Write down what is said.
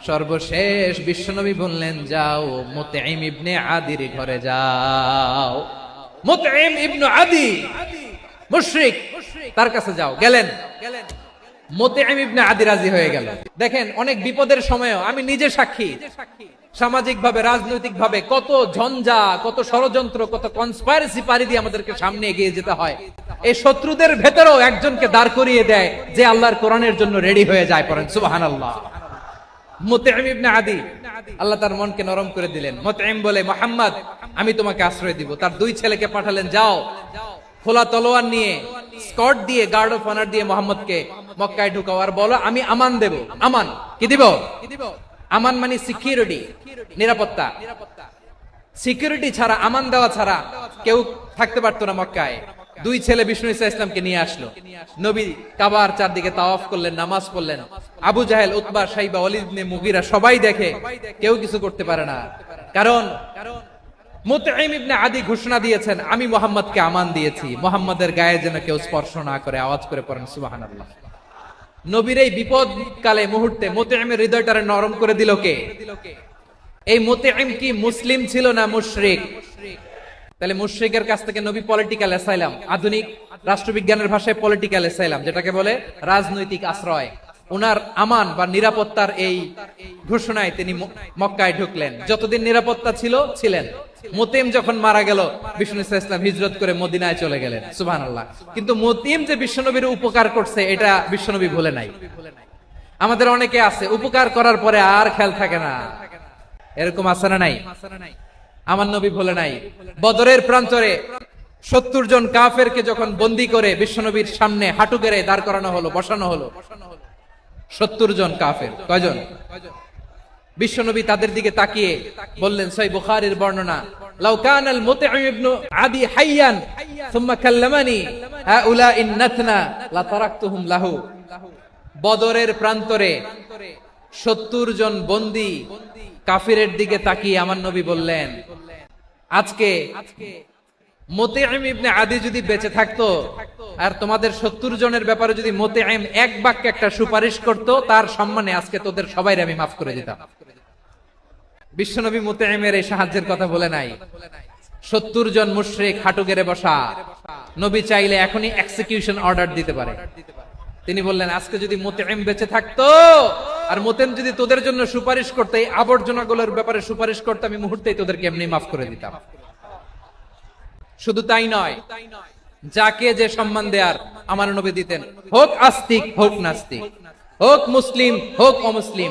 সর্বশেষ বিশ্বনবী বললেন, যাও মুতঈম ইবনে আদির ঘরে যাও। মুতঈম ইবনে আদি মুশরিক, তার কাছে যাও। গেলেন, মুতঈম ইবনে আদি রাজি হয়ে গেল। দেখেন, অনেক বিপদের সময়ও আমি নিজে সাক্ষী, সামাজিক ভাবে, রাজনৈতিক ভাবে কত ঝঞ্ঝা, কত ষড়যন্ত্র, কত কনস্পাইরেসি পাড়ি দিয়ে আমাদেরকে সামনে এগিয়ে যেতে হয়। এই শত্রুদের ভেতরেও একজনকে দাঁড় করিয়ে দেয় যে আল্লাহর কোরআনের জন্য রেডি হয়ে যায়। পড়েন সুবহানাল্লাহ। মুতঈম ইবনে আদি, আল্লাহ তার মনকে নরম করে দিলেন। মুতঈম বলে, মুহাম্মদ, আমি তোমাকে আশ্রয় দিব। তার দুই ছেলেকে পাঠালেন, যাও খোলা তলোয়ার নিয়ে, স্কট দিয়ে, গার্ড অফ অনার দিয়ে মুহাম্মদকে মক্কায় ঢুকাও, আর বলো আমি আমান দেব। আমান কি দিব? আমান মানে সিকিউরিটি, নিরাপত্তা। সিকিউরিটি ছাড়া, আমান দেওয়া ছাড়া কেউ থাকতে পারতো না মক্কায়। দুই ছেলে বিষ্ণু ঈসা ইসলামকে নিয়ে আসলো। নবী কাবার চারদিকে তাওয়াফ করলেন, নামাজ পড়লেন। আবু জাহেল, উতবা, শাইবা, ওয়ালিদ ইবনে মুগীরা সবাই দেখে, কেউ কিছু করতে পারে না। কারণ মুতঈম ইবনে আদি ঘোষণা দিয়েছেন, আমি মুহাম্মদকে আমান দিয়েছি, মুহাম্মদের গায়ে যেন কেউ স্পর্শ না করে। আওয়াজ করে পড়েন সুবহানাল্লাহ। নবীর এই বিপদ কালে মুহূর্তে মুতঈমের হৃদয়টারে নরম করে দিল কে? এই মুতঈম কি মুসলিম ছিল না মুশরিক? তাহলে মুশরিকের কাছ থেকে নবী পলিটিক্যাল অ্যাসাইলাম, আধুনিক রাষ্ট্রবিজ্ঞানের ভাষায় পলিটিক্যাল অ্যাসাইলাম, যেটাকে বলে রাজনৈতিক আশ্রয়, উনার আমান বা নিরাপত্তার এই ঘোষণায় তিনি মক্কায় ঢুকলেন। যতদিন নিরাপত্তা ছিল ছিলেন। মুতঈম যখন মারা গেল, বিষ্ণু ঈসা ইসলাম হিজরত করে মদিনায় চলে গেলেন। সুবহানাল্লাহ। কিন্তু মুতঈম যে বিশ্বনবীর উপকার করছে, এটা বিশ্বনবী ভুলে নাই। আমাদের অনেকে আছে, উপকার করার পরে আর খেয়াল থাকে না। এরকম আছে না নাই? আমার নবী ভুলে নাই। বদরের প্রান্তরে 70 জন কাফেরকে যখন বন্দী করে বিশ্বনবীর সামনে হাঁটু গেড়ে দাঁড় করানো হলো, বসানো হলো, 70 জন কাফের। কয়জন? বিশ্বনবী তাদের দিকে তাকিয়ে বললেন, সহিহ বুখারীর বর্ণনা, লাউ কানাল মুতঈম ইবনে আদি হাইয়ান সুম্মা কাল্লামানি হাউলা ইন্নাতনা লা তারাকতুহুম লাহু। বদরের প্রান্তরে 70 জন বন্দী কাফিরের দিকে তাকিয়ে আমার নবী বললেন, আজকে মুতঈম ইবনে আদি যদি বেঁচে থাকতো আর তোমাদের 70 জনের ব্যাপারে যদি মুতঈম এক বাক্যে একটা সুপারিশ করত, তার সম্মানে আজকে তোদের সবাইকে আমি মাফ করে দিতাম। বিশ্বনবী মুতঈমের এই সাহায্যের কথা বলে নাই। 70 জন মুশরিক হাঁটু গেড়ে বসা, নবী চাইলে এখনই এক্সিকিউশন অর্ডার দিতে পারে। তিনি বললেন, আজকে যদি মুতঈম বেঁচে থাকতো আর মুতঈম যদি তোদের জন্য সুপারিশ করতে, এই আবর্জনাগুলোর ব্যাপারে সুপারিশ করতে, আমি মুহূর্তেই তোদেরকে এমনি মাফ করে দিতাম। শুধু তাই নয়, যাকে যে সম্মান দেয়ার আমার নবী দিতেন, হোক আস্তিক হোক নাস্তিক, হোক মুসলিম হোক অমুসলিম,